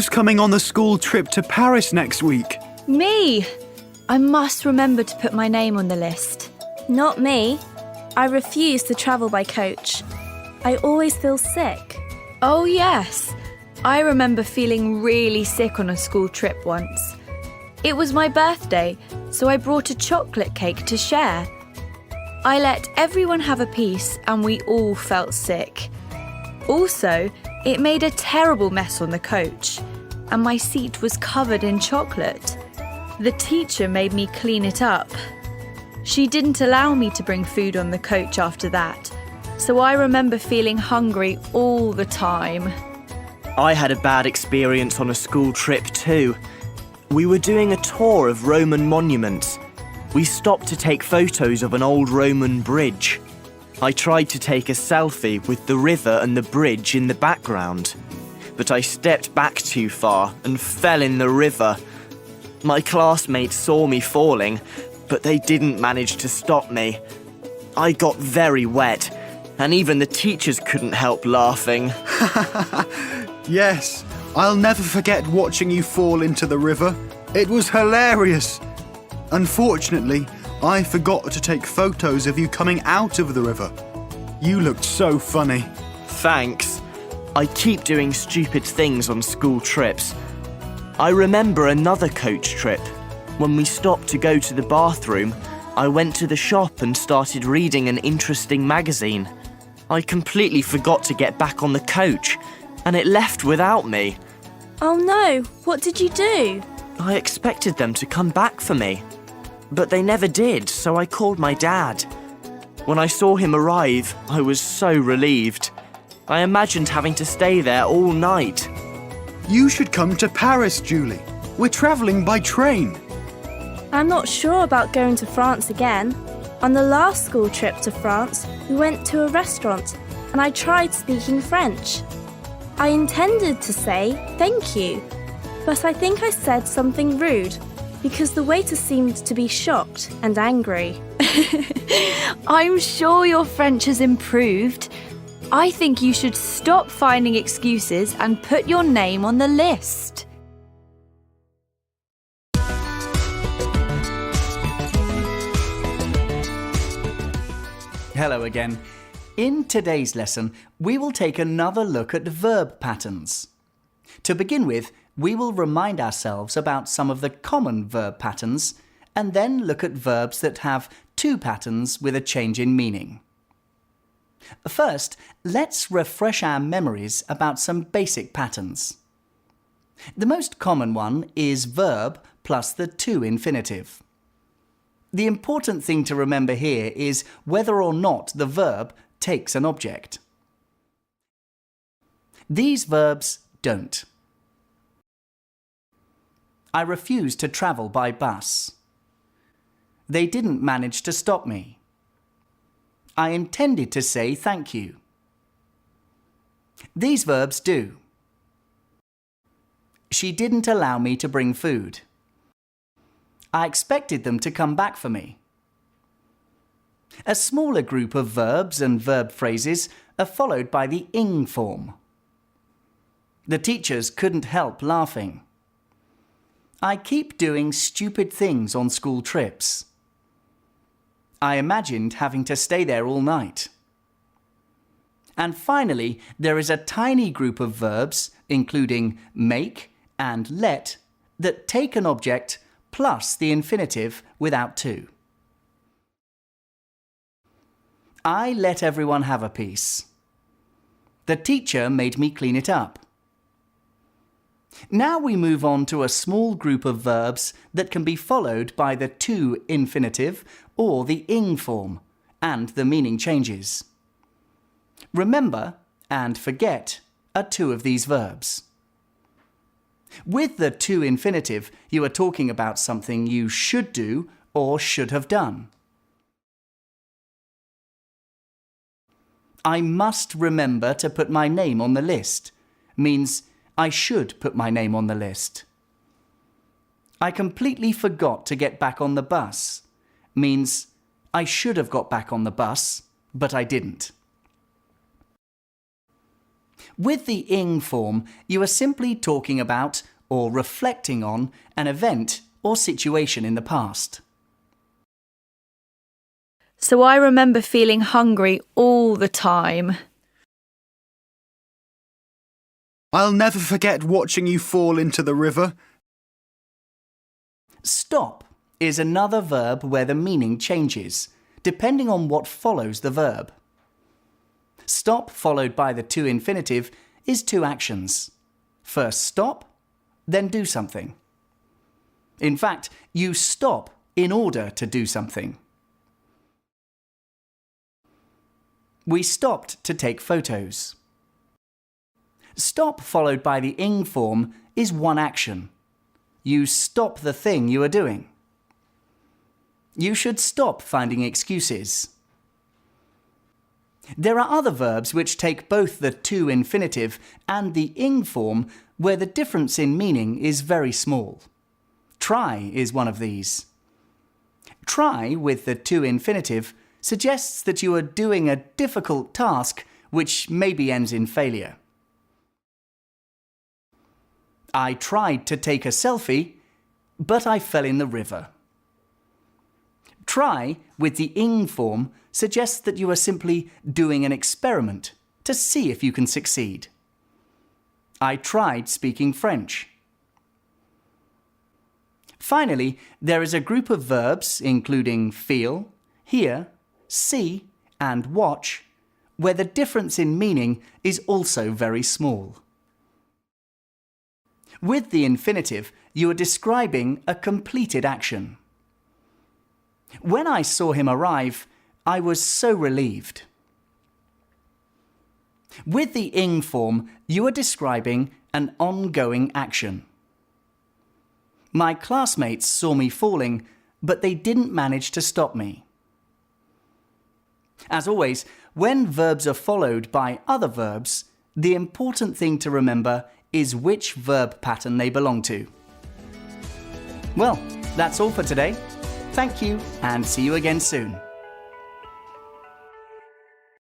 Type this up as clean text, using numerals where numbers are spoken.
Who's coming on the school trip to Paris next week? Me! I must remember to put my name on the list. Not me. I refuse to travel by coach. I always feel sick. Oh yes, I remember feeling really sick on a school trip once. It was my birthday, so I brought a chocolate cake to share. I let everyone have a piece and we all felt sick. Also, it made a terrible mess on the coach, and my seat was covered in chocolate. The teacher made me clean it up. She didn't allow me to bring food on the coach after that, so I remember feeling hungry all the time. I had a bad experience on a school trip too. We were doing a tour of Roman monuments. We stopped to take photos of an old Roman bridge. I tried to take a selfie with the river and the bridge in the background, but I stepped back too far and fell in the river. My classmates saw me falling, but they didn't manage to stop me. I got very wet, and even the teachers couldn't help laughing. Yes, I'll never forget watching you fall into the river. It was hilarious. Unfortunately, I forgot to take photos of you coming out of the river. You looked so funny. Thanks. I keep doing stupid things on school trips. I remember another coach trip. When we stopped to go to the bathroom, I went to the shop and started reading an interesting magazine. I completely forgot to get back on the coach, and it left without me. Oh no, what did you do? I expected them to come back for me, but they never did, so I called my dad. When I saw him arrive, I was so relieved. I imagined having to stay there all night. You should come to Paris, Julie. We're travelling by train. I'm not sure about going to France again. On the last school trip to France, we went to a restaurant and I tried speaking French. I intended to say thank you, but I think I said something rude because the waiter seemed to be shocked and angry. I'm sure your French has improved. I think you should stop finding excuses and put your name on the list. Hello again. In today's lesson, we will take another look at verb patterns. To begin with, we will remind ourselves about some of the common verb patterns and then look at verbs that have two patterns with a change in meaning. First, let's refresh our memories about some basic patterns. The most common one is verb plus the to infinitive. The important thing to remember here is whether or not the verb takes an object. These verbs don't. I refuse to travel by bus. They didn't manage to stop me. I intended to say thank you. These verbs do. She didn't allow me to bring food. I expected them to come back for me. A smaller group of verbs and verb phrases are followed by the ing form. The teachers couldn't help laughing. I keep doing stupid things on school trips. I imagined having to stay there all night. And finally, there is a tiny group of verbs, including make and let, that take an object plus the infinitive without to. I let everyone have a piece. The teacher made me clean it up. Now we move on to a small group of verbs that can be followed by the to infinitive or the ing form, and the meaning changes. Remember and forget are two of these verbs. With the to infinitive, you are talking about something you should do or should have done. I must remember to put my name on the list means I should put my name on the list. I completely forgot to get back on the bus means I should have got back on the bus, but I didn't. With the ing form, you are simply talking about or reflecting on an event or situation in the past. So I remember feeling hungry all the time. I'll never forget watching you fall into the river. Stop is another verb where the meaning changes, depending on what follows the verb. Stop followed by the to infinitive is two actions. First stop, then do something. In fact, you stop in order to do something. We stopped to take photos. Stop followed by the ing form is one action. You stop the thing you are doing. You should stop finding excuses. There are other verbs which take both the to infinitive and the ing form where the difference in meaning is very small. Try is one of these. Try with the to infinitive suggests that you are doing a difficult task which maybe ends in failure. I tried to take a selfie, but I fell in the river. Try with the ing form suggests that you are simply doing an experiment to see if you can succeed. I tried speaking French. Finally, there is a group of verbs including feel, hear, see and watch where the difference in meaning is also very small. With the infinitive, you are describing a completed action. When I saw him arrive, I was so relieved. With the ing form, you are describing an ongoing action. My classmates saw me falling, but they didn't manage to stop me. As always, when verbs are followed by other verbs, the important thing to remember is which verb pattern they belong to. Well, that's all for today. Thank you and see you again soon.